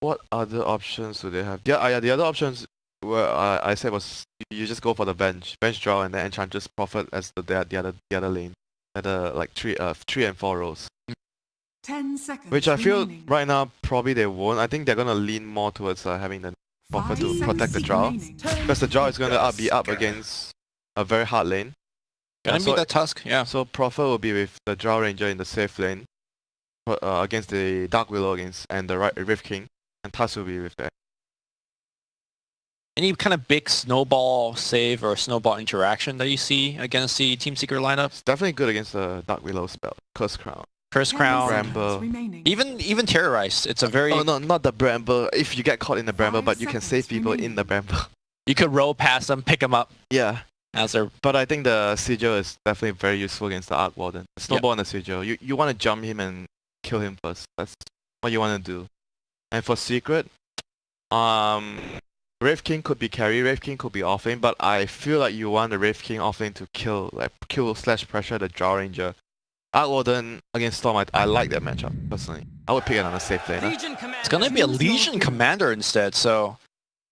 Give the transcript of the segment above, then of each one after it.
what other options do they have? Yeah, the other options where I said was you just go for the bench draw, and then Enchantress Prophet as the other lane, at the like 3 and 4 rows. 10 seconds. Which I feel remaining. right now probably they won't. I think they're gonna lean more towards having the Prophet to protect the draw, because the draw is gonna be up against a very hard lane. Gonna be the Tusk, yeah. So Prophet will be with the Drow Ranger in the safe lane against the Dark Willow and the Rift King, and Tusk will be with the... Any kind of big snowball save or snowball interaction that you see against the Team Secret lineup? It's definitely good against the Dark Willow spell. Curse Crown. Curse Crown. Bramble. Even Terrorize. It's a very... Oh no, not the Bramble. If you get caught in the Bramble, but you can save people in the Bramble. You could roll past them, pick them up. Yeah. As they're... But I think the Sigil is definitely very useful against the Arc Warden. The Snowball and the Sigil. You want to jump him and kill him first. That's what you want to do. And for Secret, Wraith King could be carry, Wraith King could be offlane, but I feel like you want the Wraith King offlane to kill/pressure the Drow Ranger. Arc Warden against Storm, I like that matchup, personally. I would pick another safe laner. It's gonna be a Legion Commander instead, so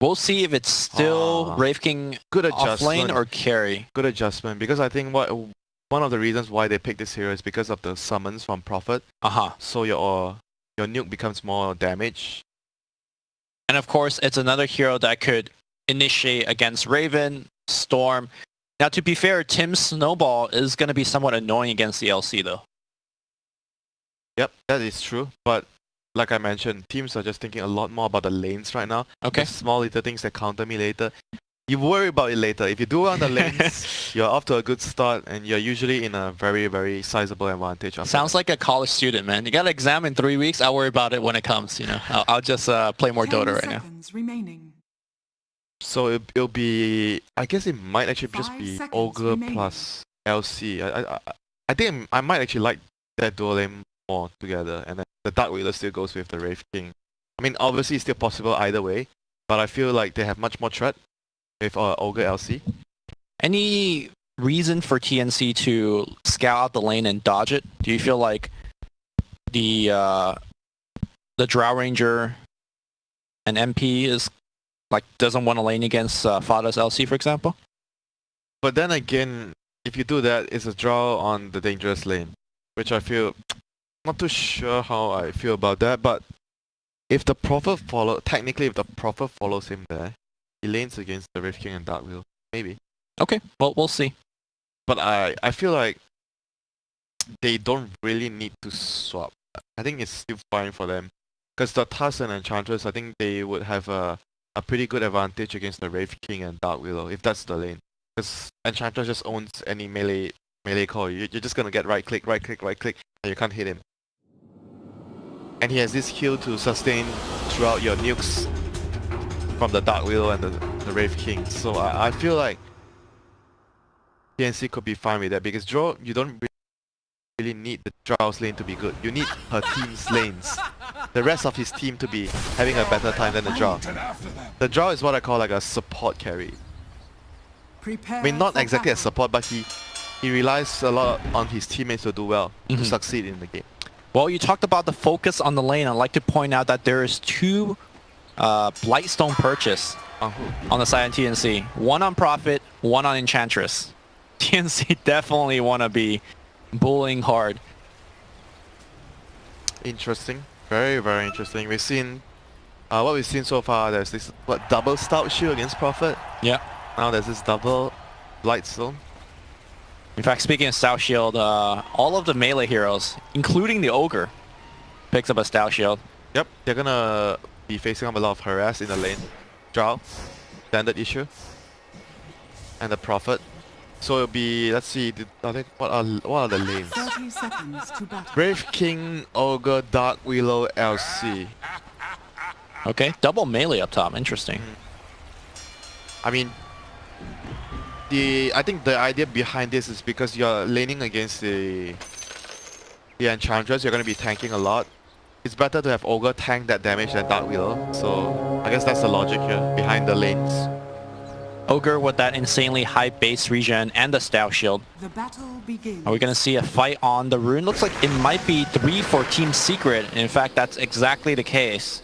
we'll see if it's still Wraith King offlane or carry. Good adjustment, because I think one of the reasons why they picked this hero is because of the summons from Prophet. So your nuke becomes more damage. And of course, it's another hero that could initiate against Raven, Storm. Now, to be fair, Tim's Snowball is going to be somewhat annoying against the LC, though. Yep, that is true. But like I mentioned, teams are just thinking a lot more about the lanes right now. Okay. The small little things that counter me later. You worry about it later. If you do well on the lanes, you're off to a good start, and you're usually in a very, very sizable advantage. Sounds like a college student, man. You got an exam in 3 weeks. I'll worry about it when it comes. You know, I'll just play more Dota right now. Remaining. So it'll be, I guess it might actually just be Ogre plus LC. I think I might actually like that dual lane more together, and then the Dark Wheeler still goes with the Wraith King. I mean, obviously it's still possible either way, but I feel like they have much more threat with Ogre LC. Any reason for TNC to scout out the lane and dodge it? Do you feel like the Drow Ranger and MP is like doesn't want to lane against Fada's LC, for example? But then again, if you do that, it's a draw on the dangerous lane, which I feel not too sure how I feel about that. But if the Prophet if the Prophet follows him there, he lanes against the Rift King and Dark Wheel. Maybe. Okay, well, we'll see. But I feel like they don't really need to swap. I think it's still fine for them. Because the Tusk and Enchantress, I think they would have a pretty good advantage against the Wraith King and Dark Willow, if that's the lane. Because Enchantress just owns any melee call. You're just gonna get right click, and you can't hit him. And he has this heal to sustain throughout your nukes from the Dark Willow and the Wraith King. So I feel like TNC could be fine with that, because draw, you don't really need the Drow's lane to be good. You need her team's lanes. The rest of his team to be having a better time than the Drow. The Drow is what I call like a support carry. I mean, not exactly a support, but he relies a lot on his teammates to do well, to succeed in the game. Well, you talked about the focus on the lane. I'd like to point out that there is 2 Blightstone purchase on the side of TNC. One on Prophet, one on Enchantress. TNC definitely want to be bullying hard. Interesting. Very, very interesting. We've seen what we've seen so far. There's this double Stout Shield against Prophet. Yeah. Now there's this double Blightstone. In fact, speaking of Stout Shield, all of the melee heroes, including the Ogre, picks up a Stout Shield. Yep, they're gonna be facing up a lot of harass in the lane. Drow, standard issue, and the Prophet. So it'll be, let's see, what are the lanes? 30 seconds to battle. Wraith King, Ogre, Dark Willow, LC. Okay, double melee up top. Interesting. I mean, I think the idea behind this is because you're laning against the Enchantress, you're going to be tanking a lot. It's better to have Ogre tank that damage than Dark Willow. So I guess that's the logic here behind the lanes. Ogre with that insanely high base regen and the Stout Shield. The battle begins. Are we going to see a fight on the rune? Looks like it might be 3 for Team Secret. In fact, that's exactly the case.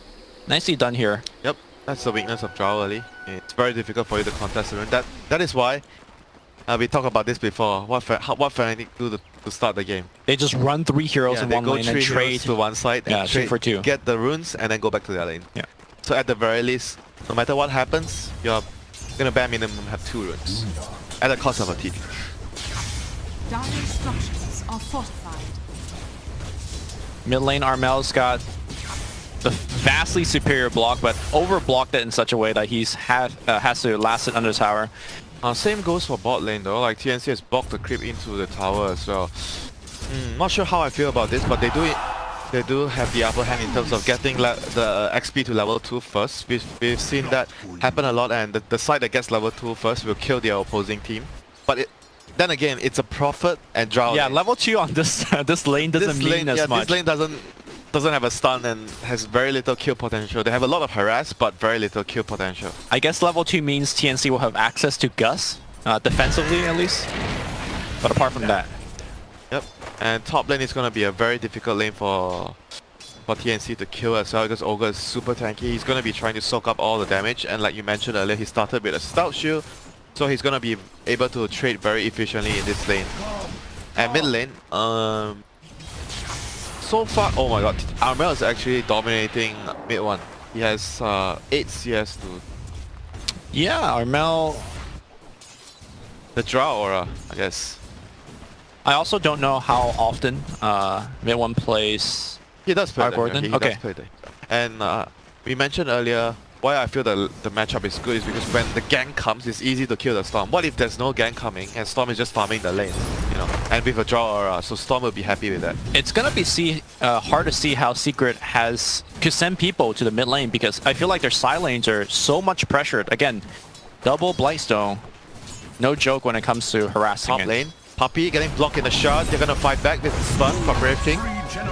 Nicely done here. Yep, that's the weakness of Drow early. It's very difficult for you to contest the rune. That is why we talked about this before. What Fnatic do to start the game? They just run 3 heroes in they one go lane and 3 trade. heroes to one side and Yeah, 2 trade, for 2. get the runes and then go back to their lane. Yeah. So at the very least, no matter what happens, you're gonna bare minimum have 2 runes at the cost of a TP. Dire structures are fortified. Mid lane Armel's got the vastly superior block, but overblocked it in such a way that he's has to last it under tower. Same goes for bot lane though, like TNC has blocked the creep into the tower as well. Not sure how I feel about this, but they do have the upper hand in terms of getting the XP to level 2 first. We've seen that happen a lot, and the side that gets level 2 first will kill their opposing team. But then again, it's a Prophet and Drow. Yeah, lane. level 2 on this this lane doesn't mean as much. This lane doesn't have a stun and has very little kill potential. They have a lot of harass, but very little kill potential. I guess level 2 means TNC will have access to Gus, defensively at least. But apart from that. Yep, and top lane is going to be a very difficult lane for TNC to kill as well, because Ogre is super tanky. He's going to be trying to soak up all the damage, and like you mentioned earlier, he started with a stout shield, so he's going to be able to trade very efficiently in this lane. And mid lane, so far, oh my god, Armel is actually dominating mid one. He has 8 CS to Yeah, Armel. the Drow aura, I guess. I also don't know how often mid one plays. He does play Arc that, Warden? he Okay. does play that. And we mentioned earlier why I feel the matchup is good is because when the gank comes, it's easy to kill the Storm. What if there's no gank coming and Storm is just farming the lane, you know, and with a Drow aura, so Storm will be happy with that. It's gonna be hard to see how Secret could send people to the mid lane, because I feel like their side lanes are so much pressured. Again, double Blightstone, no joke when it comes to harassing Top it. lane, Puppey getting blocked in the shot. They're gonna fight back with the stun from Brave King.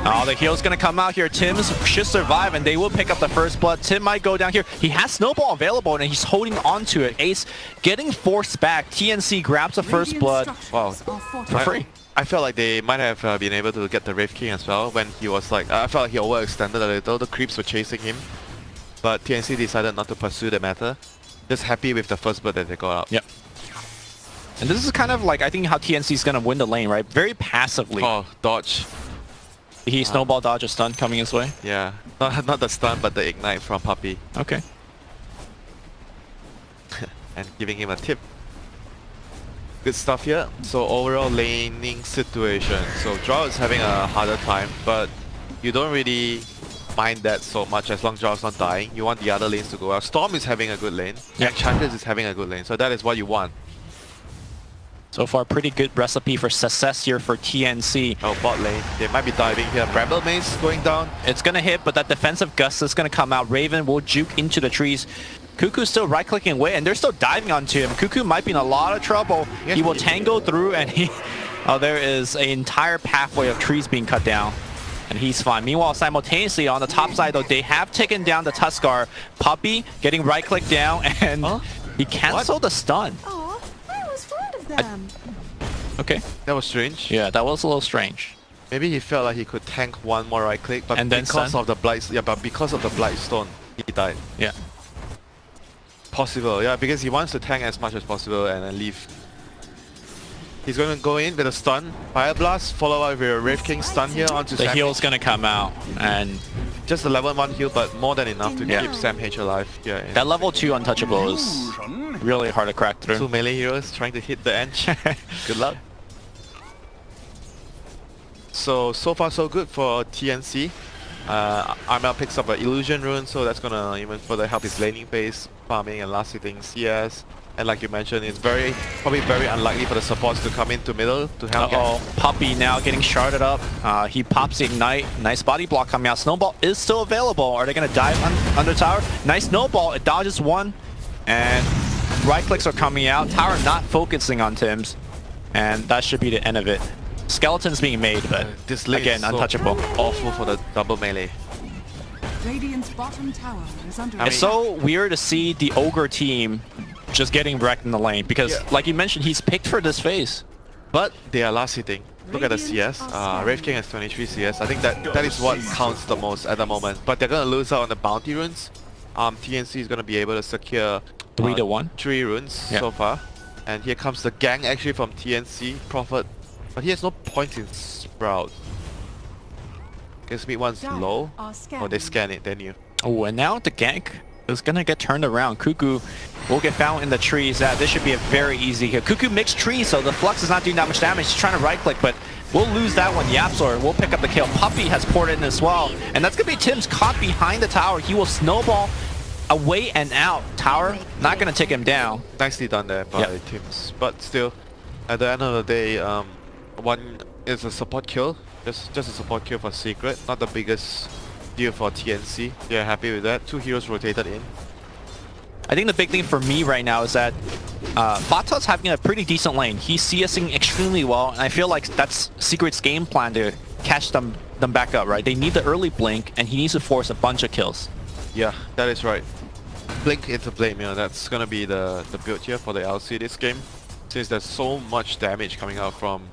Oh, the heal's gonna come out here. Tim's should survive, and they will pick up the first blood. Tim might go down here. He has Snowball available, and he's holding on to it. Ace getting forced back. TNC grabs the first Radiant blood. structures Wow. are For fortified. free. I felt like they might have been able to get the Wraith King as well when he was like, I felt like he overextended a little. The creeps were chasing him, but TNC decided not to pursue the matter. Just happy with the first blood that they got out. Yep. And this is kind of like, I think, how TNC is gonna win the lane, right? Very passively. Oh, dodge. He snowball dodge a stun coming his way. Yeah, not the stun, but the ignite from Puppey. Okay. And giving him a tip. Good stuff here. So overall laning situation. So Drow is having a harder time, but you don't really mind that so much as long as Drow's not dying. You want the other lanes to go out. Storm is having a good lane. Yeah. Enchantress is having a good lane. So that is what you want. So far, pretty good recipe for success here for TNC. Oh, bot lane. They might be diving here. Bramble Maze going down. It's gonna hit, but that defensive gust is gonna come out. Raven will juke into the trees. Cuckoo's still right-clicking away, and they're still diving onto him. Cuckoo might be in a lot of trouble. Yes, He will he- tango through, and he... Oh, there is an entire pathway of trees being cut down, and he's fine. Meanwhile, simultaneously, on the top side, though, they have taken down the Tuskar. Puppey getting right-click down, and Huh? he canceled the stun. Aw, I was fond of them. Okay. That was strange. Yeah, that was a little strange. Maybe he felt like he could tank one more right click, but And then because stun? of the blight, yeah, but because of the Blightstone, he died. Yeah. Possible, yeah, because he wants to tank as much as possible and then leave. He's going to go in with a stun, Fire Blast, follow up with a Wraith King stun here onto The Sam. heal's gonna come out, and Just a level 1 heal, but more than enough to Yeah. keep Sam H alive. Yeah, that level 2 untouchable is really hard to crack through. 2 melee heroes trying to hit the edge. Good luck. So far so good for TNC. Armel picks up an Illusion Rune, so that's gonna even further help his laning phase, farming and last hitting CS. And like you mentioned, it's probably very unlikely for the supports to come into middle to help. Uh-oh, Puppey now getting sharded up. He pops the Ignite. Nice body block coming out. Snowball is still available. Are they going to dive under tower? Nice Snowball. It dodges one. And right clicks are coming out. Tower not focusing on Tim's. And that should be the end of it. Skeleton's being made, but This lane again, is so untouchable. awful for the double melee. Radiant's bottom tower is under It's so weird to see the Ogre team just getting wrecked in the lane because, Yeah. like you mentioned, he's picked for this phase. but they are last hitting. Look at the CS. Wraith King has 23 CS. I think that is what counts the most at the moment. But they're gonna lose out on the bounty runes. TNC is gonna be able to secure 3 to 1. 3 runes so far. And here comes the gang actually from TNC, Prophet. But he has no points in Sprout. Guess mid one's low. Oh, they scan it, they knew. Oh, and now the gank is gonna get turned around. Cuckoo will get found in the trees. This should be a very easy kill. Cuckoo mixed trees, so the Flux is not doing that much damage. He's trying to right click, but we'll lose that one. Yapzor will pick up the kill. Puppy has poured in as well. And that's gonna be Tim's caught behind the tower. He will snowball away and out. Tower, not gonna take him down. Nicely done there by Tims. But still, at the end of the day, one is a support kill. Just a support kill for Secret. Not the biggest deal for TNC. They're happy with that. 2 heroes rotated in. I think the big thing for me right now is that Fata's having a pretty decent lane. He's CSing extremely well, and I feel like that's Secret's game plan to catch them back up, right? They need the early blink, and he needs to force a bunch of kills. Yeah, that is right. Blink into blame, that's gonna be the build here for the LC this game. Since there's so much damage coming out from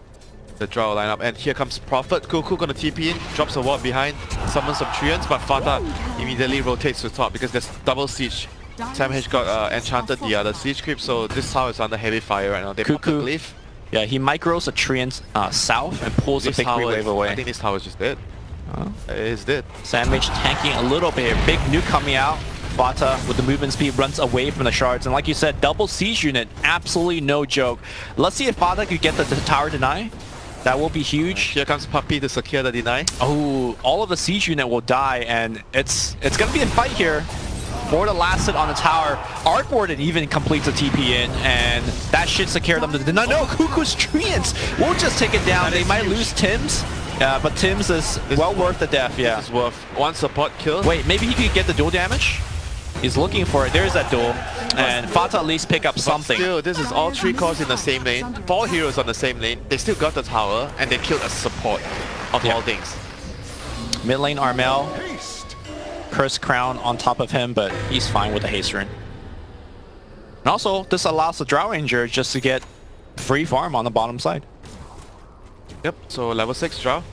the Drow lineup. And here comes Prophet. Cuckoo gonna TP in, drops a ward behind, summons some Treants, but Fata immediately rotates to top because there's double siege. Sam H got enchanted the other siege creep, so this tower is under heavy fire right now. They pop the glyph. Yeah, he micros a Treant south and pulls the big free wave away. I think this tower is just dead. It is dead. Sam H tanking a little bit here. Big nuke coming out. Fata with the movement speed runs away from the shards, and like you said, double siege unit, absolutely no joke. Let's see if Fata could get the tower deny. That will be huge. Here comes Puppy to secure the deny. Oh, all of the siege unit will die, and it's gonna be a fight here for the last hit on the tower. Arc Warden even completes a TP in, and that should secure them to the deny. No, Cuckoo's Treants will just take it down. They might lose Tims. But Tims is well worth the death, yeah. This is worth one support kill. Wait, maybe he could get the dual damage? He's looking for it. There's that duel. And Fata at least pick up something. Still, this is all 3 cores in the same lane. 4 heroes on the same lane. They still got the tower, and they killed a support of all things. Mid lane Armel. Curse Crown on top of him, but he's fine with the haste rune. And also, this allows the Drow Ranger just to get free farm on the bottom side. Yep, so level 6 Drow.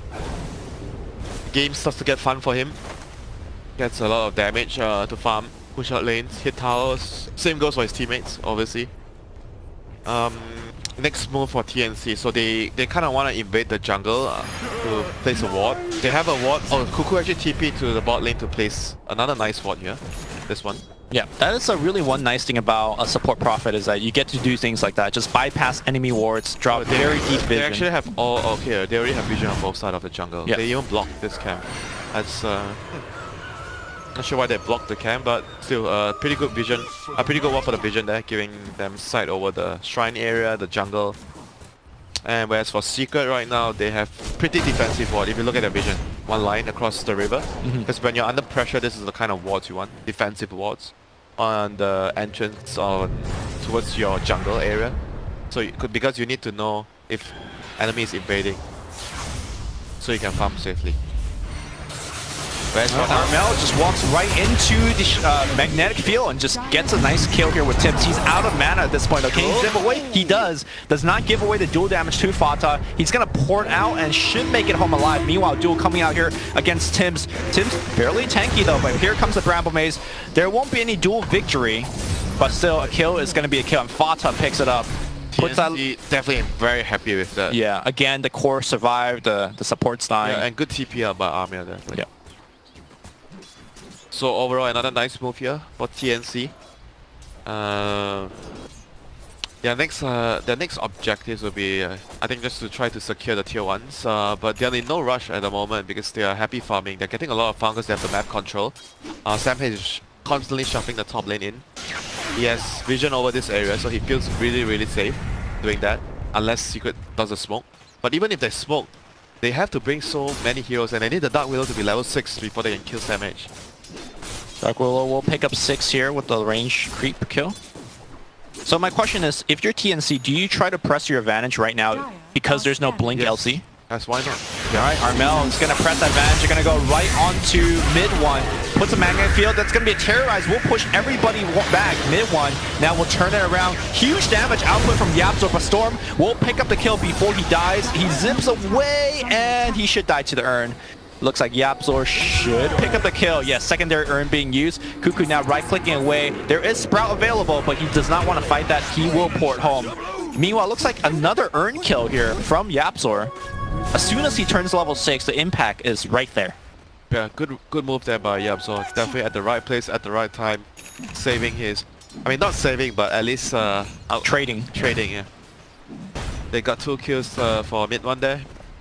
Game starts to get fun for him. Gets a lot of damage to farm. Push out lanes, hit towers. Same goes for his teammates, obviously. Next move for TNC. So they kind of want to invade the jungle to place a ward. They have a ward. Oh, Cuckoo actually TP to the bot lane to place another nice ward here. This one. Yeah, that is a really one nice thing about a support prophet is that you get to do things like that. Just bypass enemy wards, drop very deep vision. They actually have all... Okay, they already have vision on both sides of the jungle. Yeah. They even blocked this camp. That's... not sure why they blocked the camp, but still pretty good vision. A pretty good one for the vision there, giving them sight over the shrine area, the jungle. And whereas for Secret right now, they have pretty defensive ward. If you look at their vision, one line across the river. Because when you're under pressure, this is the kind of wards you want. Defensive wards on the entrance towards your jungle area. So because you need to know if enemy is invading, so you can farm safely. Whereas Armel just walks right into the magnetic field and just gets a nice kill here with Tims. He's out of mana at this point. Okay, he give away. He does not give away the dual damage to Fata. He's gonna port out and should make it home alive. Meanwhile, duel coming out here against Tims. Tims fairly tanky though, but here comes the Bramble Maze. There won't be any dual victory, but still a kill is gonna be a kill, and Fata picks it up. TNC definitely very happy with that. Yeah, again the core survived, the support's dying. Yeah, and good TP out by Armia there. Yeah. So overall, another nice move here for TNC. Their next objectives will be, I think, just to try to secure the tier 1s. But they're in no rush at the moment because they are happy farming. They're getting a lot of farm because they have the map control. Sam is constantly shuffling the top lane in. He has vision over this area, so he feels really, really safe doing that. Unless Secret does a smoke. But even if they smoke, they have to bring so many heroes, and they need the Dark Willow to be level 6 before they can kill Sam H. Dark Willow will pick up 6 here with the range creep kill. So my question is, if you're TNC, do you try to press your advantage right now because there's no blink LC? Yes, why not? Alright, Armel is going to press advantage. They're going to go right onto mid one. Puts a magnet field. That's going to be a terrorize. We'll push everybody back. Mid one. Now we'll turn it around. Huge damage output from Yapzor, but Storm will pick up the kill before he dies. He zips away, and he should die to the urn. Looks like Yapzor should pick up the kill. Yes, secondary urn being used. Cuckoo now right-clicking away. There is Sprout available, but he does not want to fight that. He will port home. Meanwhile, looks like another urn kill here from Yapzor. As soon as he turns level 6, the impact is right there. Yeah, good move there by Yapzor. Definitely at the right place at the right time, saving his. I mean, not saving, but at least Trading. Trading. Yeah. They got 2 kills for mid one there.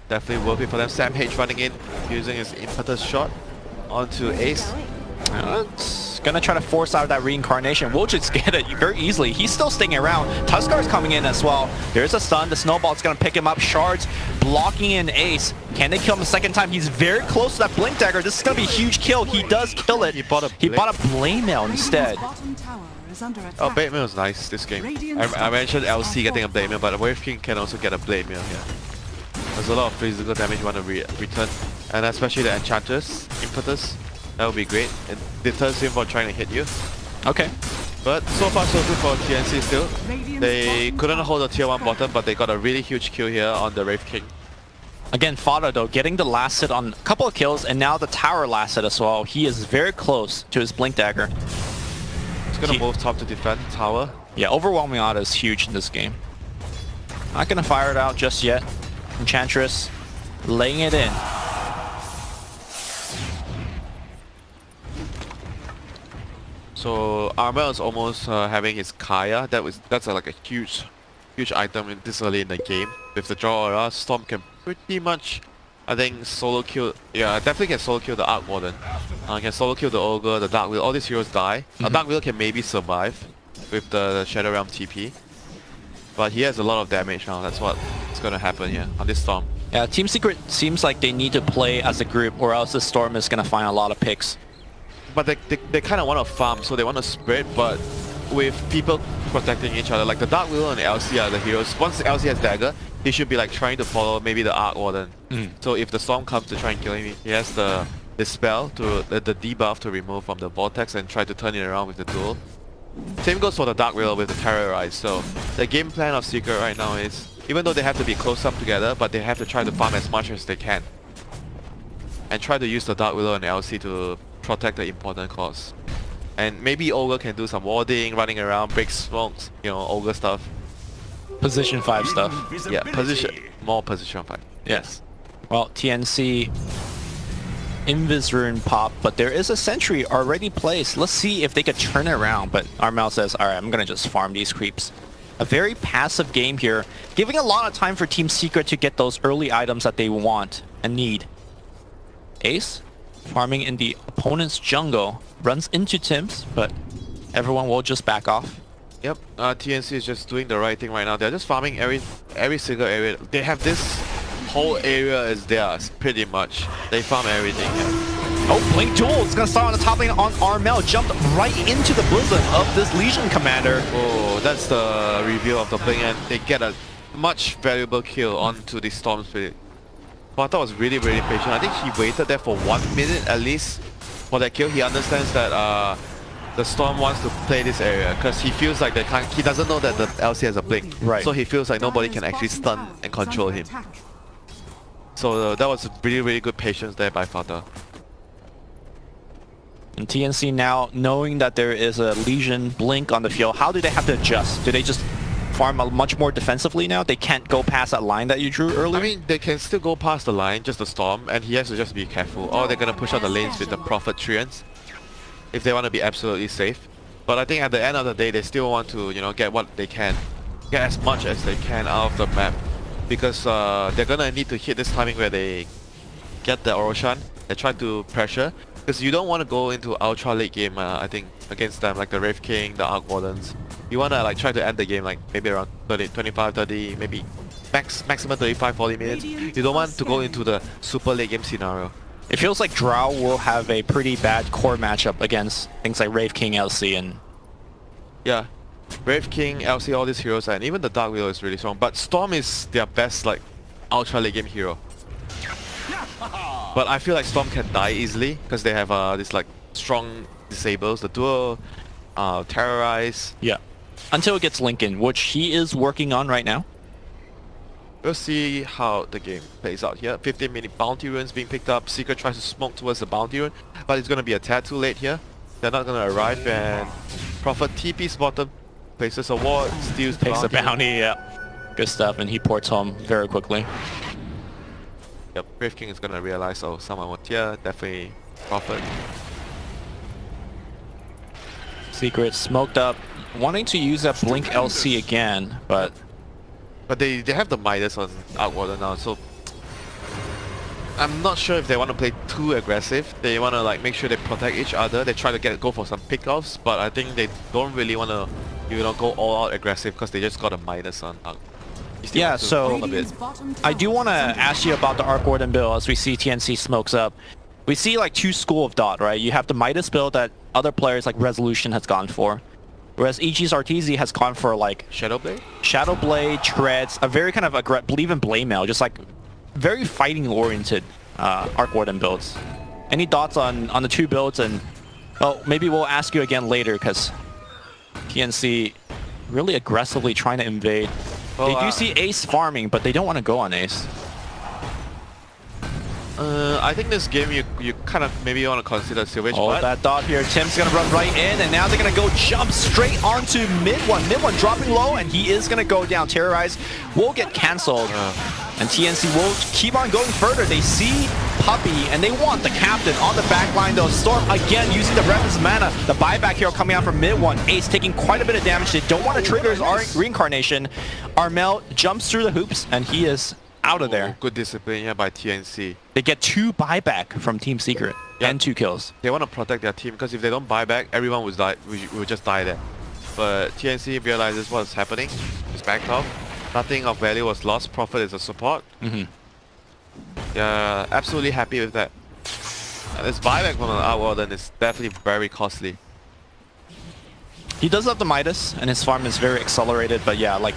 Definitely worth it for them. Sam H running in, using his impetus shot onto Ace. It's gonna try to force out that reincarnation. We'll just get it very easily. He's still sticking around. Tuskar's coming in as well. There's a stun. The snowball's gonna pick him up. Shards blocking in Ace. Can they kill him a second time? He's very close to that blink dagger. This is gonna be a huge kill. He does kill it. He bought a blade mail instead. Bottom tower is under attack. Oh, blade mail is nice this game. I mentioned LC getting a blade mail, but Wave King can also get a blade mail here. There's a lot of physical damage you want to return, and especially the Enchantress impetus. That would be great. It deters him from trying to hit you. Okay. But so far so good for TNC still. They couldn't hold the tier 1 bottom, but they got a really huge kill here on the Wraith King. Again, Fada though, getting the last hit on a couple of kills, and now the tower last hit as well. He is very close to his blink dagger. He's gonna move top to defend tower. Yeah, overwhelming auto is huge in this game. Not gonna fire it out just yet. Enchantress laying it in. So Armel is almost having his Kaya. That's like a huge item this early in the game. With the draw aura, Storm can pretty much, I think, solo kill. Yeah, definitely can solo kill the Arc Warden. Can solo kill the Ogre, the Dark Wheel. All these heroes die. A Dark Wheel can maybe survive with the Shadow Realm TP. But he has a lot of damage now. That's what's gonna happen here on this Storm. Yeah, Team Secret seems like they need to play as a group, or else the Storm is gonna find a lot of picks. But they kind of want to farm, so they want to spread, but with people protecting each other. Like the Dark Wheel and the LC are the heroes. Once the LC has dagger, he should be like trying to follow maybe the Arc Warden. So if the Storm comes to try and kill him, he has the spell to the debuff to remove from the vortex and try to turn it around with the duel. Same goes for the Dark Wheel with the Terrorize. So the game plan of Secret right now is, even though they have to be close up together, but they have to try to farm as much as they can. And try to use the Dark Wheel and LC to protect the important cause. And maybe Ogre can do some warding, running around, break smokes, you know, Ogre stuff. Position 5 stuff. Yeah, more position 5. Yes. Well, TNC Invis Rune pop, but there is a sentry already placed. Let's see if they could turn it around, but Armel says, alright, I'm gonna just farm these creeps. A very passive game here, giving a lot of time for Team Secret to get those early items that they want and need. Ace, farming in the opponent's jungle, runs into Tim's, but everyone will just back off. Yep, TNC is just doing the right thing right now. They're just farming every single area. They have this whole area as theirs, pretty much. They farm everything here. Oh, Blink Duel is going to start on the top lane on Armel. Jumped right into the bosom of this Legion commander. Oh, that's the reveal of the Blink, and they get a much valuable kill onto the Storm Spirit. Fata was really patient. I think he waited there for 1 minute at least for that kill. He understands that the Storm wants to play this area because he feels like he doesn't know that the LC has a blink. Right. So he feels like nobody can actually stun and control him. So that was really good patience there by Fata. And TNC now, knowing that there is a Legion blink on the field, how do they have to adjust? Do they just farm much more defensively now? They can't go past that line that you drew earlier? I mean, they can still go past the line, just the Storm, and he has to just be careful. Or they're gonna push out the lanes with the Prophet Treants if they want to be absolutely safe. But I think at the end of the day, they still want to, you know, get what they can. Get as much as they can out of the map. Because they're gonna need to hit this timing where they get the Oroshan. They try to pressure. Because you don't want to go into ultra late game, I think, against them, like the Wraith King, the Arc Wardens. You want to like try to end the game like maybe around 25, 30, maybe maximum 35, 40 minutes. You don't want to go into the super late game scenario. It feels like Drow will have a pretty bad core matchup against things like Wraith King, LC, and... Yeah, Wraith King, LC, all these heroes, and even the Dark Wheel is really strong. But Storm is their best like ultra late game hero. But I feel like Storm can die easily because they have this like strong disables, the dual, terrorize. Yeah. Until it gets Lincoln, which he is working on right now. We'll see how the game plays out here. 15-minute bounty runes being picked up. Secret tries to smoke towards the bounty rune, but it's gonna be a tad too late here. They're not gonna arrive, and Prophet TP's bottom, places a ward, steals the Takes the bounty. bounty, yeah. Good stuff, and he ports home very quickly. Yep, Brave King is gonna realize, oh, someone was here, definitely Prophet. Secret smoked up, wanting to use that Blink LC again, but But they have the Midas on Outwarder now, so I'm not sure if they want to play too aggressive. They want to like make sure they protect each other. They try to go for some pickoffs, but I think they don't really want to, you know, go all out aggressive because they just got a Midas on Out. yeah, so a bit. I do want to ask you about the Arc Warden build as we see TNC smokes up. We see like two school of Dot, right? You have the Midas build that other players like Resolution has gone for, whereas EG's Arteezy has gone for like Shadowblade? Shadowblade, Treads, a very kind of believe in Blade Mail, just like very fighting oriented Arc Warden builds. Any thoughts on the two builds? And well, maybe we'll ask you again later because TNC really aggressively trying to invade. Well, They do see Ace farming, but they don't want to go on Ace. I think this game you kind of maybe want to consider Silvage, Oh, but that dot here. Tim's going to run right in, and now they're going to go jump straight onto mid one. Mid one dropping low, and he is going to go down. Terrorize will get cancelled, and TNC will keep on going further. They see Puppey, and they want the captain on the back line, though. Storm again using the Reven's mana. The buyback here coming out from mid one. Ace taking quite a bit of damage. They don't want to trigger his reincarnation. Armel jumps through the hoops, and he is out of there. Good discipline here by TNC. They get 2 buyback from Team Secret and 2 kills. They want to protect their team because if they don't buy back, everyone will die. Will just die there. But TNC realizes what's happening. It's backed off. Nothing of value was lost. Prophet is a support. Yeah, absolutely happy with that. And this buyback from an Outwarden is definitely very costly. He does have the Midas, and his farm is very accelerated, but yeah, like,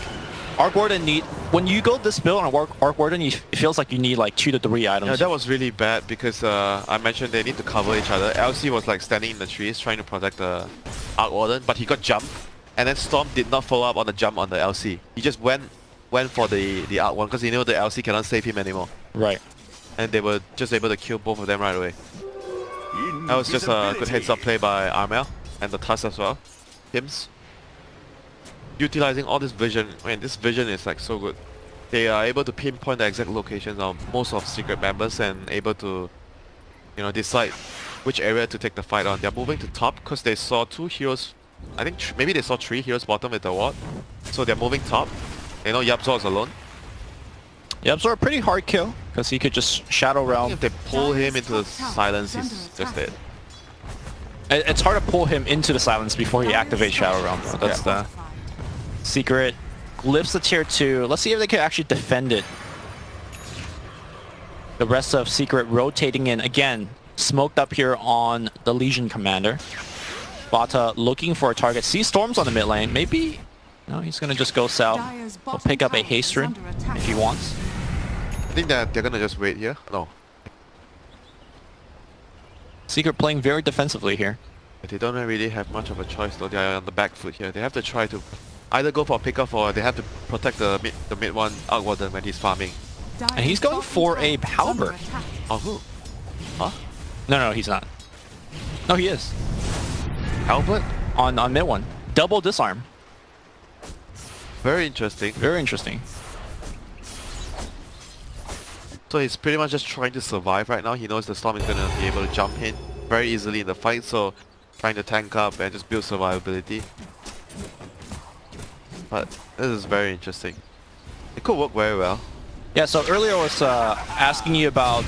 Arc Warden when you go this build on Arc Warden, it feels like you need like 2 to 3 items. Yeah, that was really bad because I mentioned they need to cover each other. LC was like standing in the trees trying to protect the Outwarden, but he got jumped, and then Storm did not follow up on the jump on the LC. He just went for the Outwarden because he knew the LC cannot save him anymore. Right. And they were just able to kill both of them right away. That was just a good heads up play by Armel and the Tusk as well. Hims. Utilizing all this vision. I mean, this vision is like so good. They are able to pinpoint the exact locations of most of Secret members and able to, you know, decide which area to take the fight on. They're moving to top because they saw 2 heroes. I think maybe they saw 3 heroes bottom with the ward. So they're moving top. You know, Yapzor is alone. Yapzor a pretty hard kill because he could just Shadow Realm. If they pull him into the silence, he's just dead. It's hard to pull him into the silence before he activates Shadow Realm. So that's the Secret. Lifts the tier 2. Let's see if they can actually defend it. The rest of Secret rotating in. Again, smoked up here on the Legion Commander. Bata looking for a target. Sees Storms on the mid lane. Maybe... No, he's going to just go south. He'll pick up a haste rune if he wants. I think that they're going to just wait here. No. Secret playing very defensively here. They don't really have much of a choice though. They are on the back foot here. They have to try to either go for a pickoff or they have to protect the mid one Outwarden when he's farming. And he's going for a halberd. Oh, who? Huh? No, he's not. No, he is. Albert? On mid one. Double disarm. Very interesting. Very interesting. So he's pretty much just trying to survive right now. He knows the Storm is going to be able to jump in very easily in the fight, so trying to tank up and just build survivability. But this is very interesting. It could work very well. Yeah, so earlier I was asking you about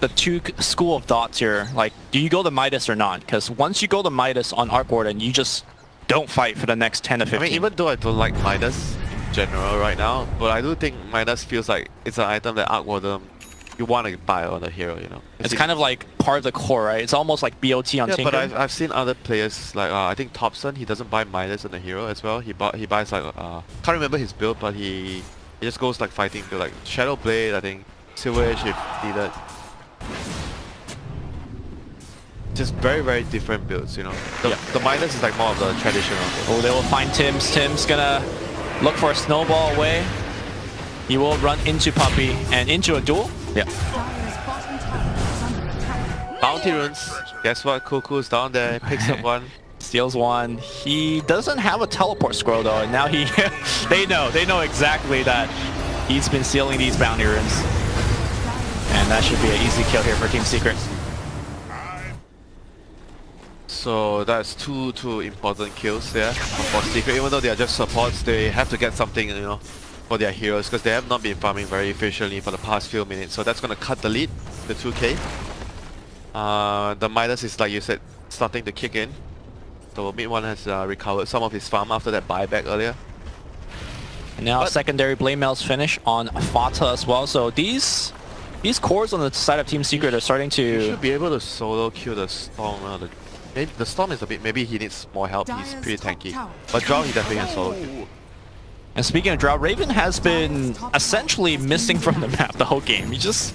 the 2 school of thoughts here. Like, do you go the Midas or not? Because once you go the Midas on Arc Warden, you just don't fight for the next 10 to 15. I mean, even though I don't like Midas in general right now, but I do think Midas feels like it's an item that Arc Warden you want to buy on a hero, you know. It's kind of like part of the core, right? It's almost like BOT on Tinker. But I've seen other players like I think Thompson. He doesn't buy Midas on the hero as well. He buys like can't remember his build, but he just goes like fighting to like Shadow Blade. I think Silver Edge if needed. just very different builds, you know. Yeah. The minus is like more of the traditional build. Oh, they will find Tim's. Tim's gonna look for a snowball away. He will run into Puppey and into a duel. Yeah. Dire's bottom tower is under attack. Bounty runes. Guess what? Cuckoo's down there. Picks up one. Steals one. He doesn't have a teleport scroll though, and now he they know exactly that he's been stealing these bounty runes. And that should be an easy kill here for Team Secret. So that's two important kills there for Secret. Even though they are just supports, they have to get something, you know, for their heroes, because they have not been farming very efficiently for the past few minutes. So that's gonna cut the lead, the 2k. The Midas is, like you said, starting to kick in. So mid one has recovered some of his farm after that buyback earlier. And now secondary blade mail's finish on Fata as well. So these cores on the side of Team Secret are starting You to... should be able to solo kill the Storm. Maybe the Storm is a bit, maybe he needs more help. He's Dire's pretty top tanky. tower But Drow he definitely can solo kill. And speaking of Drow, Raven has been essentially missing from the map the whole game. He's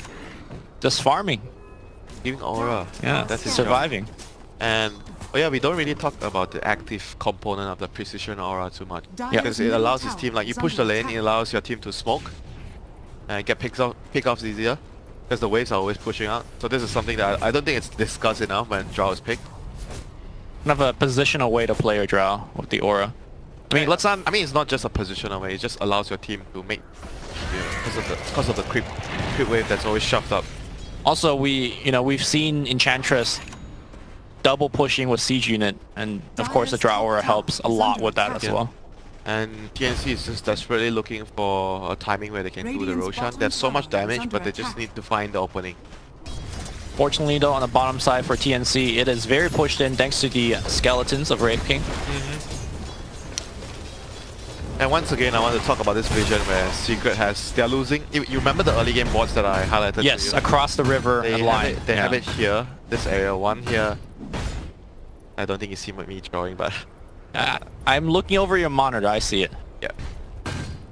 just farming. Giving aura. Yeah, that's his job. surviving. And oh yeah, we don't really talk about the active component of the precision aura too much. Dire's Because it middle allows his tower team, like you is push the under lane, it attack. allows your team to smoke and get pick-offs easier. Because the waves are always pushing out. So this is something that I don't think it's discussed enough when Drow is picked. Kind of a positional way to play your Drow with the aura. I mean, let's not... I mean, it's not just a positional way, it just allows your team to make, because of the creep wave that's always shoved up. Also, we've seen Enchantress double pushing with siege unit, and of course the Drow aura helps a lot with that as Yeah. well. And TNC is just desperately looking for a timing where they can do the Radiant's Roshan. bottom There's so much tower is damage, under but they just attack. need to find the opening. Fortunately though, on the bottom side for TNC, it is very pushed in thanks to the skeletons of Wraith King. And once again, I want to talk about this vision where Secret they're losing. You remember the early game boards that I highlighted Yes, to you? across the river They and have line. it, they have it here, this area, one here. I don't think you see me drawing, but I'm looking over your monitor, I see it. yeah.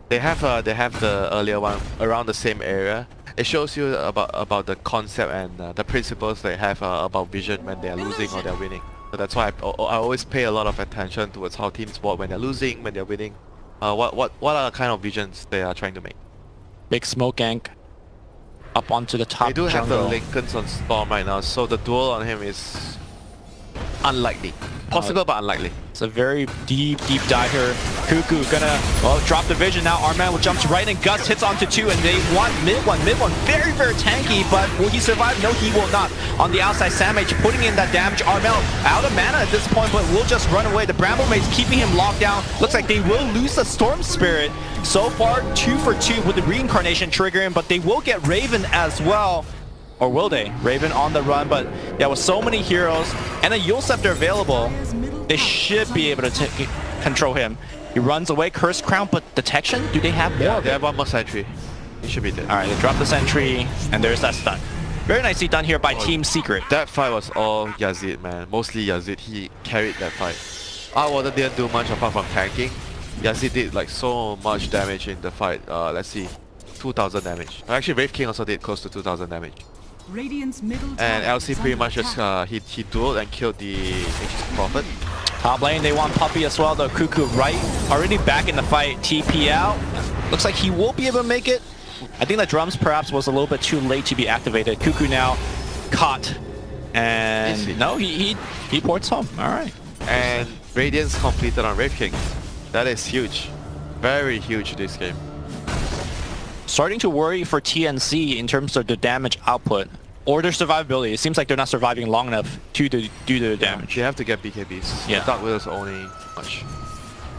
They have the earlier one around the same area. It shows you about the concept and the principles they have about vision when they are losing or they're winning. So that's why I always pay a lot of attention towards how teams board when they're losing, when they're winning. What are the kind of visions they are trying to make? Big smoke gank up onto the top They do have the jungle. Lincolns on Storm right now, so the duel on him is unlikely. Possible but unlikely. It's a very deep dive here. Cuckoo gonna drop the vision now. Arman will jumps right in, Guts hits onto two, and they want mid one very tanky, but will he survive? No, he will not. On the outside, Samage putting in that damage. Armel out of mana at this point, but will just run away. The Bramble Maid's keeping him locked down. Looks like they will lose the Storm Spirit. So far, 2 for 2 with the reincarnation triggering, but they will get Raven as well. Or will they? Raven on the run, but yeah, with so many heroes and a Yule Scepter available, they should be able to control him. He runs away, Cursed Crown, but detection? Do they have more? Yeah, of they it? have one more sentry. He should be dead. Alright, they drop the sentry, and there's that stun. Very nicely done here by Team Secret. That fight was all Yazid, man. Mostly Yazid. He carried that fight. Outwater didn't do much apart from tanking. Yazid did like so much damage in the fight. Let's see, 2,000 damage. Actually, Wraith King also did close to 2,000 damage. Radiant's middle And tower LC is pretty under much just attack. he dueled and killed the Aegis Prophet. Top lane, they want Puppey as well, though. Cuckoo right, already back in the fight. TP out. Looks like he will be able to make it. I think the drums perhaps was a little bit too late to be activated. Cuckoo now caught. Easy. And no, he ports home. Alright. And Radiance completed on Wraith King. That is huge. Very huge this game. Starting to worry for TNC in terms of the damage output or their survivability. It seems like they're not surviving long enough to do the damage. They have to get BKBs. Yeah. The Dark Widow's only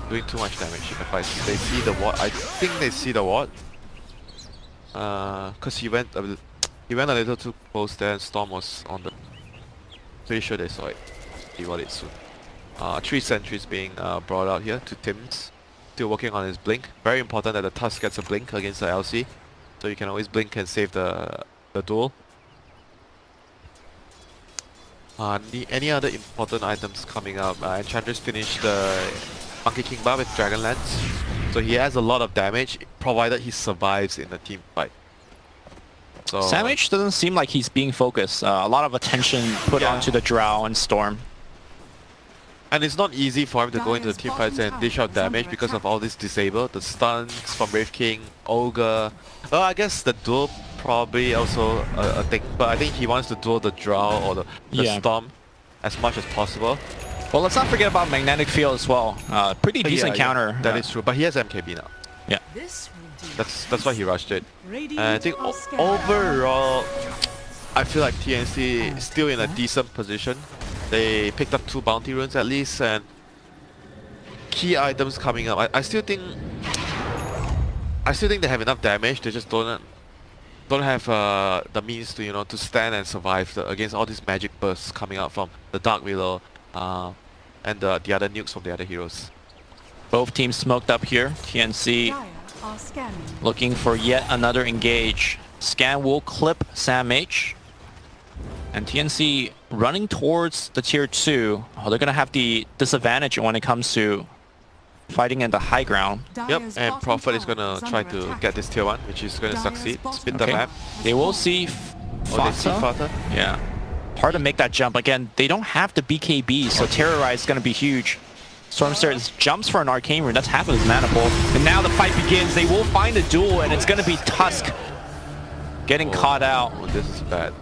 doing too much damage in the fight. They see the ward. I think they see the ward. Cause he went a little too close there and Storm was on the... Pretty sure they saw it. See what it soon. 3 sentries being brought out here to Tim's. Still working on his blink. Very important that the Tusk gets a blink against the LC. So you can always blink and save the duel. Any other important items coming up? Enchantress finished the Monkey King bar with Dragonlance. So he has a lot of damage provided he survives in the team fight. So Sam H doesn't seem like he's being focused. A lot of attention put Yeah. onto the Drow and Storm. and it's not easy for him to go into the Dire's team fights and bottom dish out tower is damage under because of attack. all this disable, the stuns from Wraith King, Ogre. Well, I guess the duel probably also a thing, but I think he wants to duel the Drow or the Yeah. Storm as much as possible. Well, let's not forget about Magnetic Field as well. Pretty decent counter. That is true, but he has MKB now. This will do. That's why he rushed it. Radiant And I think are scared. overall, I feel like TNC is still in a decent position. They picked up 2 bounty runes at least, and key items coming up. I still think they have enough damage. They just don't have the means to to stand and survive against all these magic bursts coming out from the Dark Willow and the other nukes from the other heroes. Both teams smoked up here. TNC Dire are scanning. looking for yet another engage. Scan will clip Sam H. And TNC running towards the tier 2. Oh, they're going to have the disadvantage when it comes to fighting in the high ground. Yep, Dire's and bottom Prophet is tower gonna is try under to attack. get this tier 1, which is gonna Dire's succeed. bottom Split the Okay. map. They will see Oh, they see Fata. Fata. Yeah. Hard to make that jump. Again, they don't have the BKB, so Terrorize is going to be huge. Stormstairs jumps for an Arcane Rune. That's half of his mana pool. And now the fight begins. They will find a duel, and it's going to be Tusk getting caught out. Oh, this is bad.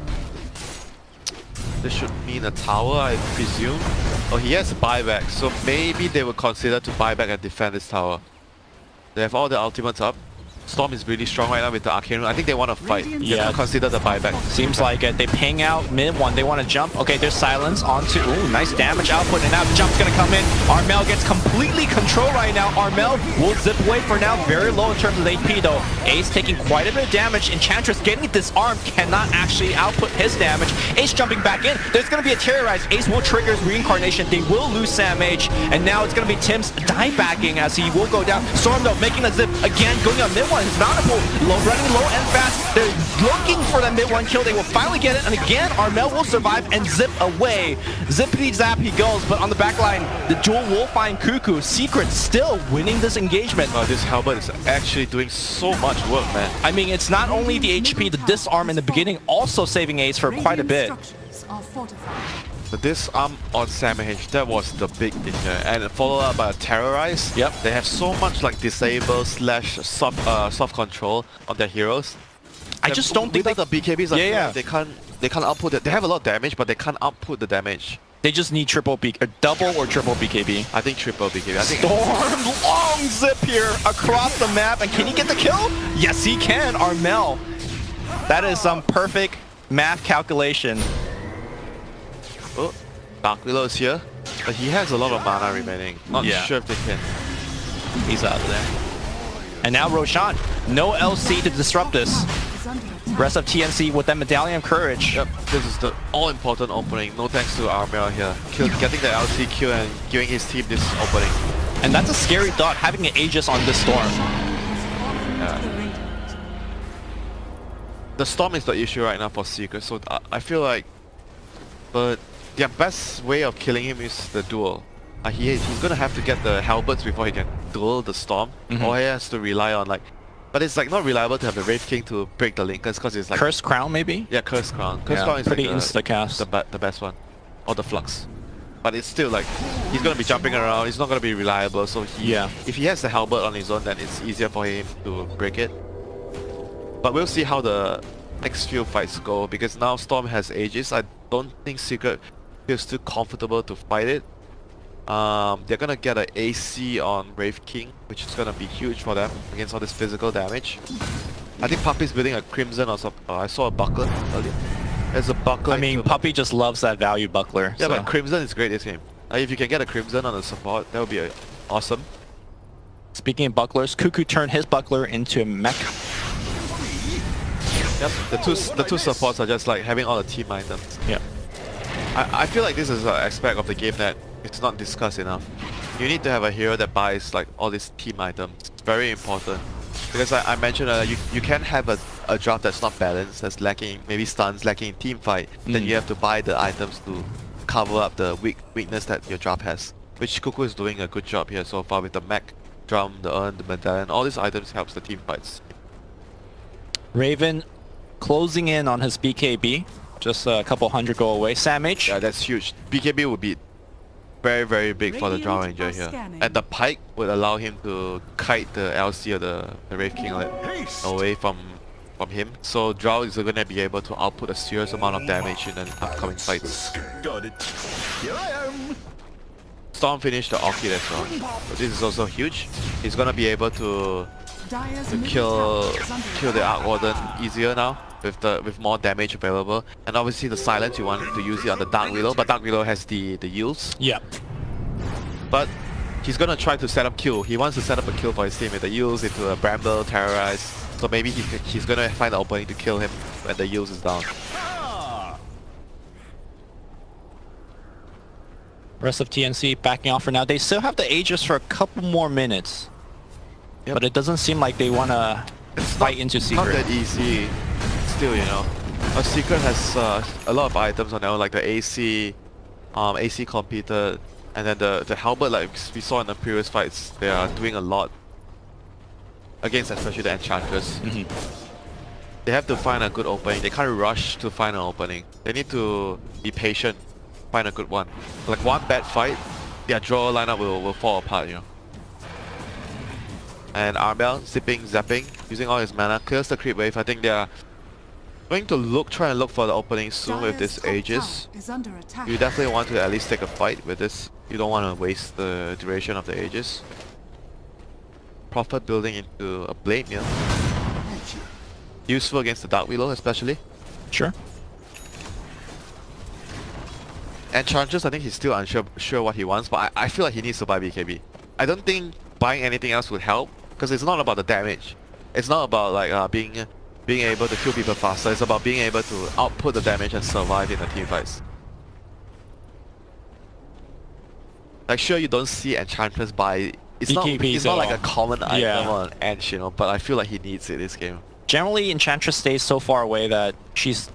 This should mean a tower, I presume. Oh, he has a buyback, so maybe they will consider to buy back and defend this tower. They have all the ultimates up. Storm is really strong right now with the Arcane Rune. I think they want to fight. Radiant They Yeah. will consider the buyback. Seems like it. They ping out mid one. They want to jump. Okay, there's silence onto. Ooh, nice damage output. And now the jump's going to come in. Armel gets completely controlled right now. Armel will zip away for now. Very low in terms of HP though. Ace taking quite a bit of damage. Enchantress getting disarmed. Cannot actually output his damage. Ace jumping back in. There's going to be a Terrorize. Ace will trigger his reincarnation. They will lose Sam H. And now it's going to be Tim's die backing as he will go down. Storm though making a zip again. Going on mid one. His bountiful. Running low and fast. They're looking for that mid one kill. They will finally get it. And again, Armel will survive and zip away. Zippity zap he goes. But on the back line, the duel will find Cuckoo. Secret still winning this engagement. Wow, this Halberd is actually doing so much work, man. I mean, it's not only the HP, the disarm in the beginning, also saving Ace for quite a bit. Radiant structures are fortified. The disarm on Sam H, that was the big thing here. And followed up by a Terrorize. Yep. They have so much like disable slash soft control on their heroes. I just don't think without the BKBs, I feel Yeah, like they can't output it. They have a lot of damage, but they can't output the damage. they just need double or triple BKB. I think triple BKB. I think Storm, long zip here across the map, and can he get the kill? Yes, he can. Armel. That is some perfect math calculation. oh, Dark Willow is here, but he has a lot of mana remaining. Not Yeah. sure if they can. He's out of there. And now Roshan, no LC to disrupt this. Is under attack. Rest of TNC with that Medallion of Courage. Yep, this is the all-important opening. No thanks to Armel here. Getting the LC kill and giving his team this opening. And that's a scary thought, having an Aegis on this Storm. The Radiant. The Storm is the issue right now for Secret, so I feel like, but their best way of killing him is the duel. He's gonna have to get the halberds before he can duel the Storm, or he has to rely on but it's like not reliable to have the Wraith King to break the Linkers because it's like Cursed Crown, maybe? yeah, Curse Crown. Curse Yeah, Crown is pretty like insta-cast. the best one, or the Flux. But it's still like he's gonna be jumping around. He's not gonna be reliable. So if he has the halberd on his own, then it's easier for him to break it. But we'll see how the next few fights go because now Storm has Aegis. I don't think Secret feels too comfortable to fight it. They're gonna get an AC on Wraith King, which is gonna be huge for them against all this physical damage. I think Puppy's building a Crimson or something. I saw a Buckler earlier. There's a Buckler. I mean, into- Puppy just loves that value buckler. yeah, so. but Crimson is great this game. If you can get a Crimson on the support, that would be awesome. Speaking of bucklers, Cuckoo turned his buckler into a mech. Yep, the two supports are just like having all the team items. Yeah. I feel like this is an aspect of the game that it's not discussed enough. You need to have a hero that buys like all these team items. It's very important. Because I mentioned you can have a draft that's not balanced, that's lacking maybe stuns, lacking in team fight. Then you have to buy the items to cover up the weakness that your draft has. Which Cuckoo is doing a good job here so far with the mech, drum, the urn, the medallion. All these items helps the team fights. Raven closing in on his BKB. Just a couple hundred go away. Sam H. Yeah, that's huge. BKB would be very, very big for the Drow Ranger here. And the Pike would allow him to kite the LC or the Wraith Kinglet away from him. So Drow is going to be able to output a serious amount of damage in the upcoming fights. Got it. Here I am. Storm finished the Orchid as well. So this is also huge. He's going to be able to kill the Arc Warden easier now with more damage available. And obviously the silence, you want to use it on the Dark Willow, but Dark Willow has the yields. Yeah. But he's gonna try to set up kill. He wants to set up a kill for his team with the yields into a Bramble, Terrorize. So maybe he's gonna find an opening to kill him when the yields is down. Rest of TNC backing off for now. They still have the Aegis for a couple more minutes. Yep. But it doesn't seem like they want to fight into Secret. Not that easy. Still, you know, a Secret has a lot of items on there, like the AC, AC competed, and then the Halberd, like we saw in the previous fights, they are doing a lot against especially the Enchantress. They have to find a good opening. They can't rush to find an opening. They need to be patient, find a good one. Like one bad fight, their draw lineup will fall apart, you know. And Armel zipping, zapping, using all his mana, clears the creep wave. I think they are going to try and look for the opening soon with this Aegis. You definitely want to at least take a fight with this. You don't want to waste the duration of the Aegis. Prophet building into a Blade Mill. Useful against the Dark Willow especially. Sure. Enchantress, I think he's still unsure what he wants, but I feel like he needs to buy BKB. I don't think buying anything else would help, because it's not about the damage. It's not about like being able to kill people faster. It's about being able to output the damage and survive in the team fights. Like sure, you don't see Enchantress buy. It's not like a common item on Ench, you know. But I feel like he needs it this game. Generally, Enchantress stays so far away that she's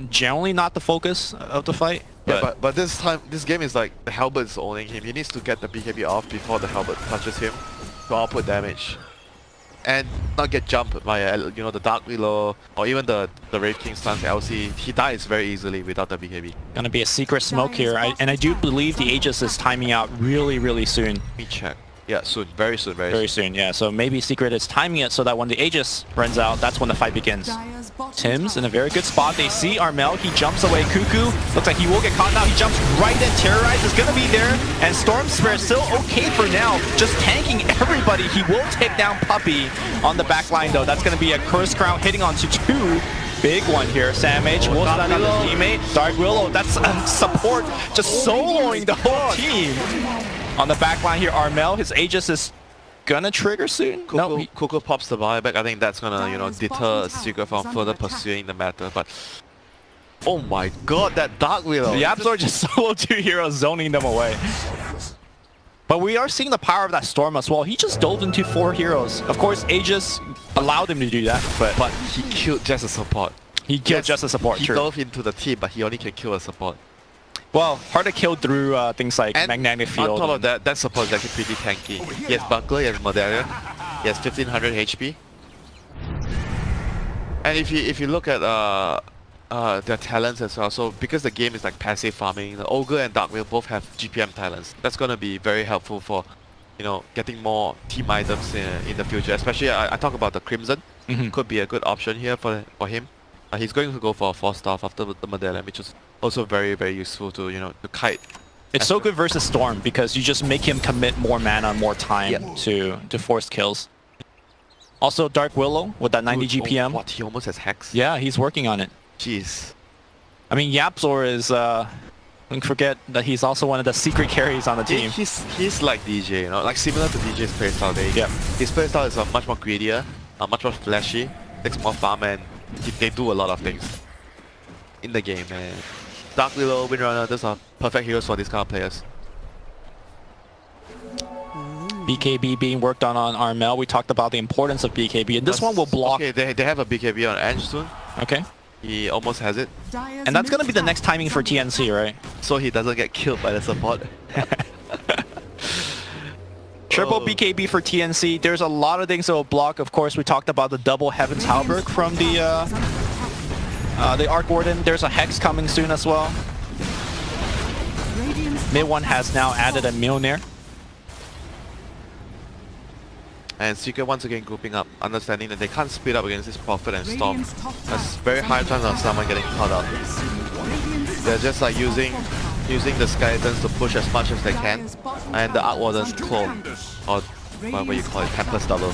generally not the focus of the fight. Yeah, but this time, this game is like the Halberd is owning him. He needs to get the BKB off before the Halberd touches him to output damage. And not get jumped by the Dark Willow or even the Wraith King stuns LC. He dies very easily without the BKB. Gonna be a secret smoke here, and I do believe the Aegis is timing out really soon. Let me check. Yeah, soon. Very soon. Very soon, yeah. So maybe Secret is timing it so that when the Aegis runs out, that's when the fight begins. Tim's in a very good spot. They see Armel. He jumps away. Cuckoo looks like he will get caught now. He jumps right in. Terrorize is going to be there. And Storm Spirit still okay for now. Just tanking everybody. He will take down Puppey on the back line, though. That's going to be a Curse Crown hitting onto two. Big one here. Sam H will stun on his teammate. Dark Willow, that's support just soloing the whole team. On the back line here, Armel, his Aegis is gonna trigger soon. Cuckoo pops the buyback. I think that's gonna, deter Secret from further pursuing the matter. But oh my god, that Dark Willow! The YapzOr just solo 2 heroes zoning them away. But we are seeing the power of that Storm as well. He just dove into 4 heroes. Of course, Aegis allowed him to do that, but he killed just a support. He killed just a support. He dove into the team, but he only can kill a support. Well, hard to kill through things like Magnetic Field. On top of that support is actually pretty tanky. He has Buckler, he has Medallion, he has 1500 HP. And if you look at their talents as well, so because the game is like passive farming, the Ogre and Darkveil both have GPM talents. That's gonna be very helpful for, getting more team items in the future. Especially I talk about the Crimson. Could be a good option here for him. He's going to go for a 4-star after the Medallion, which is also very useful to to kite. It's so good versus Storm because you just make him commit more mana, more time to force kills. Also, Dark Willow with that 90 GPM. What? He almost has Hex? Yeah, he's working on it. Jeez. I mean, YapzOr is. Don't forget that he's also one of the secret carries on the team. He's like DJ, like similar to DJ's playstyle. His playstyle is much more greedier, much more flashy, takes more farm, and they do a lot of things in the game, man. Dark Willow, Windrunner, those are perfect heroes for these kind of players. BKB being worked on Armel. We talked about the importance of BKB, and this one will block. Okay, they have a BKB on Ench soon. Okay. He almost has it. And that's going to be the next timing for TNC, right? So he doesn't get killed by the support. Triple BKB for TNC. There's a lot of things that will block. Of course, we talked about the double Heaven's Halberd from the They Arc Warden. There's a Hex coming soon as well. Radiant's Mid one has now added a Mjolnir. And Secret once again grouping up, understanding that they can't split up against this Prophet and Storm. Radiant's top tower There's very is high under chance of attack. someone getting caught out. Radiant's They're just like using the skeletons to push as much as they can, and the Arc Warden's clone, or whatever you call it, Tempest Double.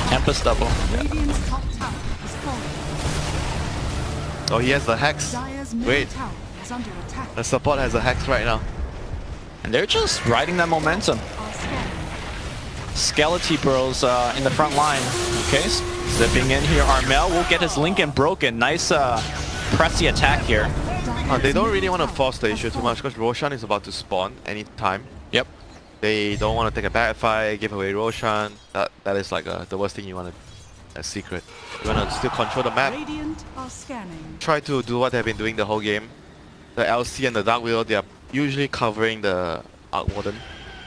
Tempest double. Radiant's top tower is falling. Oh, he has the Hex. Dire's middle Wait, tower is under attack. the support has a Hex right now. And they're just riding that momentum. Are scanning. Skeleton Bros in the front line. Okay, zipping in here. Armel will get his Lincoln broken. Nice pressy attack here. They don't really want to force the issue too much because Roshan is about to spawn anytime. Yep. They don't want to take a bad fight, give away Roshan. That is like the worst thing you want to secret. You want to still control the map. Radiant are scanning. Try to do what they've been doing the whole game. The LC and the Dark Widow, they are usually covering the Arc Warden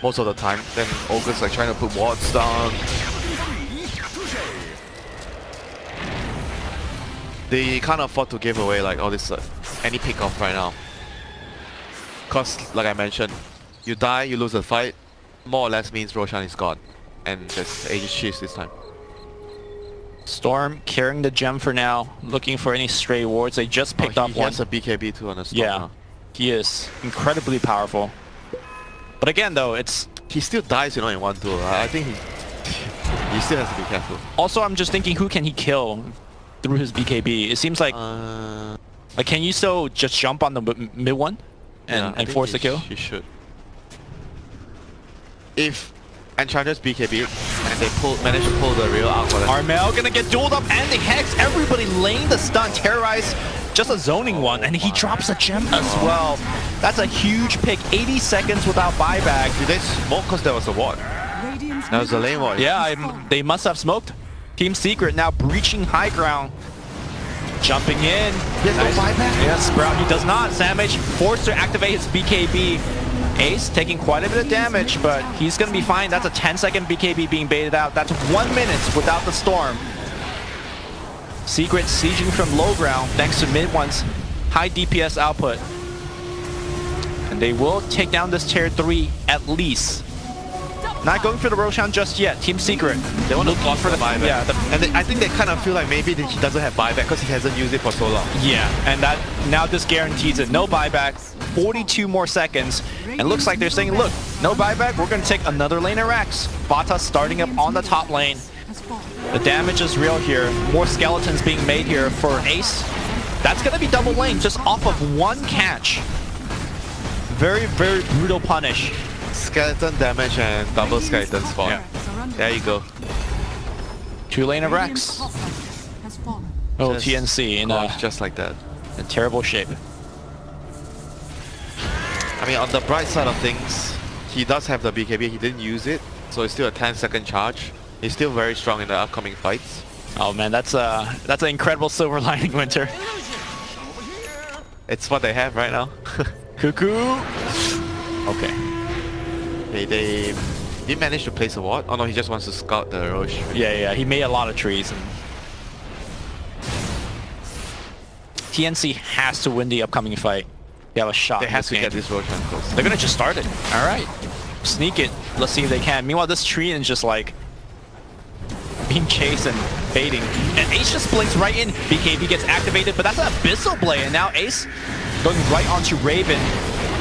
most of the time. Then Ogre's like trying to put wards down. They can't afford to give away like all this any pick off right now. Cause like I mentioned, you die, you lose the fight, more or less means Roshan is gone. And there's Aegis Chiefs this time. Storm carrying the gem for now, looking for any stray wards. They just picked up He one. has a BKB too on the Storm Yeah, now. he is incredibly powerful. But again, though, it's He still dies, you know, in 1-2. I think he still has to be careful. also I'm just thinking, who can he kill through his BKB? It seems like can you still just jump on the mid one Yeah, I and think force the kill? He should. If Enchantress BKB and they manage to pull the real Arc Warden. Armel gonna get dueled up and the Hex. Everybody laying the stun. Terrorize just a zoning one, and he drops a gem as well. That's a huge pick. 80 seconds without buyback. Did they smoke because there was a ward? Radiant's That was a lane ward. Yeah, they must have smoked. Team Secret now breaching high ground. Jumping in. He has no buyback? Yes, Sprout, he does not. Samage forced to activate his BKB. Ace taking quite a bit of damage, but he's going to be fine. That's a 10-second BKB being baited out. That's 1 minute without the Storm. Secret sieging from low ground thanks to mid one's high DPS output. And they will take down this tier 3 at least. Not going for the Roshan just yet. Team Secret. They want to force for the buyback. Yeah, and I think they kind of feel like maybe he doesn't have buyback because he hasn't used it for so long. yeah, and that now this guarantees it. No buyback. 42 more seconds. And looks like they're saying, look, no buyback. We're going to take another lane of Rex. Vata starting up on the top lane. has fallen. The damage is real here. More skeletons being made here for Ace. That's going to be double lane just off of one catch. Very, very brutal punish. Skeleton damage and double skeleton spawn. Yeah. There you go. 2 lane of Radiant's Rex. top tower has fallen. Oh, Just- TNC in Gosh, just like that. a terrible shape. I mean, on the bright side of things, he does have the BKB. He didn't use it, so it's still a 10-second charge. He's still very strong in the upcoming fights. Oh man, that's an incredible silver lining, Winter. It's what they have right now. Cuckoo. Okay. They did manage to place a ward. Oh no, he just wants to scout the Roche. Yeah, he made a lot of trees. And TNC has to win the upcoming fight. They have a shot. They in have this to game. get this Roshan close. They're gonna just start it. All right, sneak it. Let's see if they can. Meanwhile, this tree is just like being chased and baiting. And Ace just blinks right in. BKB gets activated, but that's an Abyssal Blade. And now Ace going right onto Raven.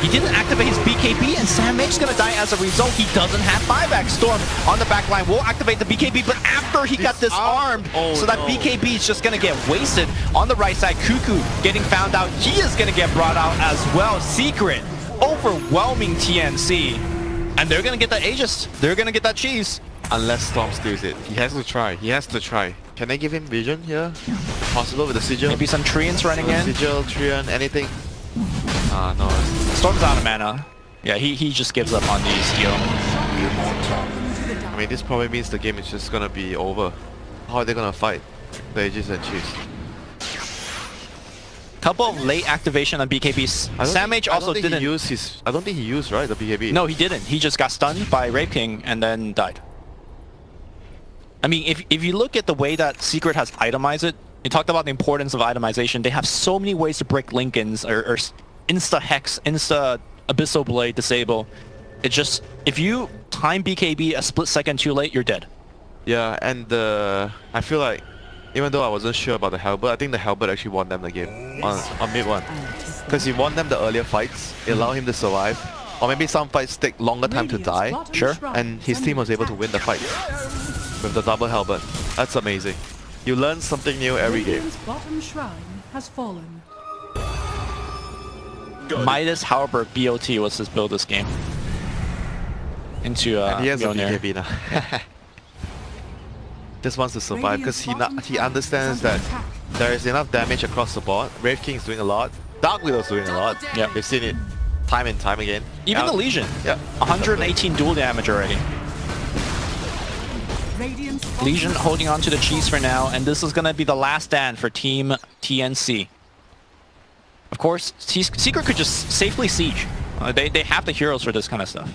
He didn't activate his BKB, and Sam Make's gonna die as a result. He doesn't have buyback. Storm on the back line will activate the BKB, but after he got disarmed, Oh, so that no. BKB is just gonna get wasted. On the right side, Cuckoo getting found out. He is gonna get brought out as well. Secret, overwhelming TNC, and they're gonna get that Aegis. They're gonna get that cheese. Unless Storm steals it. He has to try. He has to try. Can they give him vision here? Possible with the sigil? Maybe some Treants running in. Sigil, Trian, anything? No. Storm's out of mana. Yeah, he just gives up on the steal. I mean, this probably means the game is just gonna be over. How are they gonna fight? The Aegis and Chiefs. Couple of late activation on BKBs. Sam H also didn't. I don't think he used, right, the BKB. No, he didn't. He just got stunned by Rape King and then died. I mean, if you look at the way that Secret has itemized it You talked about the importance of itemization. They have so many ways to break Lincolns or insta-hex, insta-abyssal blade disable. It just, if you time BKB a split second too late, you're dead. Yeah, and I feel like, even though I wasn't sure about the halberd, I think the halberd actually won them the game on mid one. Because he won them the earlier fights, it allowed him to survive. Or maybe some fights take longer time to die, and his team was able to win the fight with the double halberd. That's amazing. You learn something new every game. Radiant's bottom shrine has fallen. Midas Halberd BOT was his build this game. Into And he has a Mjolnir. BKB now. Just wants to survive because Radiant's he bottom understands tower that is under attack. there is enough damage across the board. Wraith King is doing a lot. Dark Widow's doing a lot. Yep. We've seen it time and time again. Even Now- the Legion. Yeah. 118 dual damage already. Radiant's bottom Legion holding on to the cheese for now, and this is going to be the last stand for Team TNC. Of course, Secret could just safely siege. They have the heroes for this kind of stuff.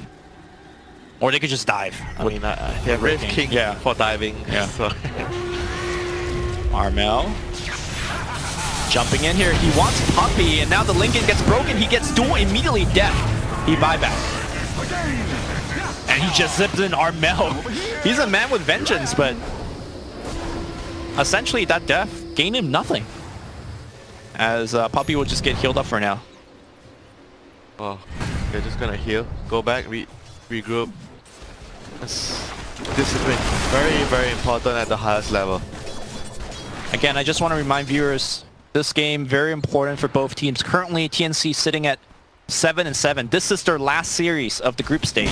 Or they could just dive. I mean, yeah, Wraith King Yeah. for diving. Yeah. So Armel. Jumping in here. He wants Puppy, and now the Lincoln gets broken. He gets dual immediately death. He buyback. And he just zipped in Armel. He's a man with vengeance, but essentially that death gained him nothing. As Puppy will just get healed up for now. oh, they're just gonna heal, go back, regroup. That's discipline. Very, very important at the highest level. Again, I just want to remind viewers, this game very important for both teams. Currently, TNC sitting at 7-7. This is their last series of the group stage.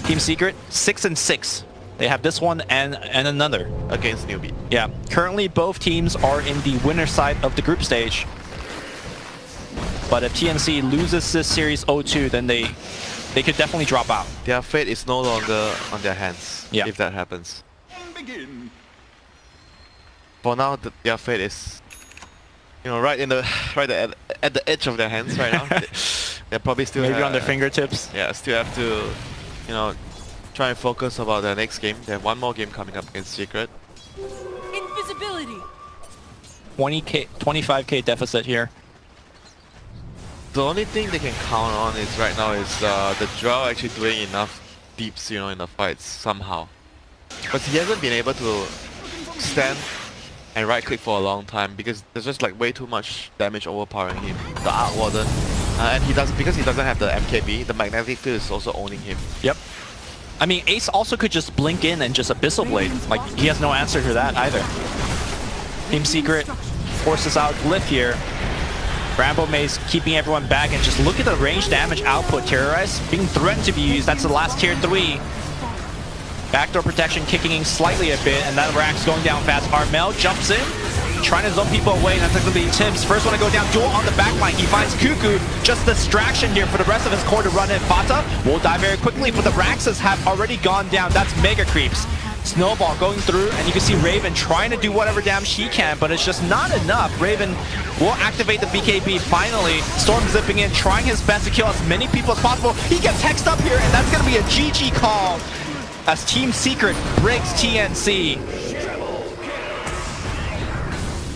Team Secret 6-6. They have this one and another. Against Newbie. Yeah. Currently, both teams are in the winner side of the group stage. But if TNC loses this series 0-2, then they could definitely drop out. Their fate is no longer on their hands. Yeah. If that happens. Begin. For now, their fate is, you know, right at the edge of their hands right now. They're probably still Maybe on their fingertips. Yeah, still have to, you know, try and focus about their next game. They have one more game coming up against Secret. Invisibility. 25k deficit here. The only thing they can count on is right now is the Drow actually doing enough deeps, you know, in the fights somehow. But he hasn't been able to stand and right click for a long time because there's just like way too much damage overpowering him. The Arc Warden, and because he doesn't have the MKB, the magnetic field is also owning him. Yep. I mean, Ace also could just blink in and just Abyssal Blade. Like, he has no answer to that either. Team Secret forces out Glyph here. Bramble Maze keeping everyone back, and just look at the range damage output. Terrorize being threatened to be used. That's the last tier 3. Backdoor protection kicking in slightly a bit, and that Rack's going down fast. Armel jumps in, trying to zone people away, and that's going to be Tim's first one to go down. Duel on the back line. He finds Cuckoo. Just distraction here for the rest of his core to run in. Fata will die very quickly, but the Raxes have already gone down. That's Mega Creeps. Snowball going through, and you can see Raven trying to do whatever damage he can, but it's just not enough. Raven will activate the BKB finally. Storm zipping in, trying his best to kill as many people as possible. He gets hexed up here, and that's going to be a GG call as Team Secret breaks TNC.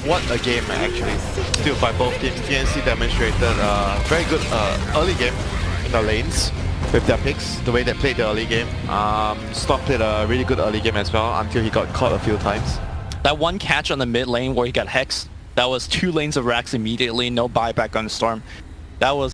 What a game actually. Still by both teams. TNC demonstrated very good early game in the lanes with their picks, the way they played the early game. Storm played a really good early game as well until he got caught a few times. That one catch on the mid lane where he got hexed, that was 2 lanes of racks immediately, no buyback on Storm. That was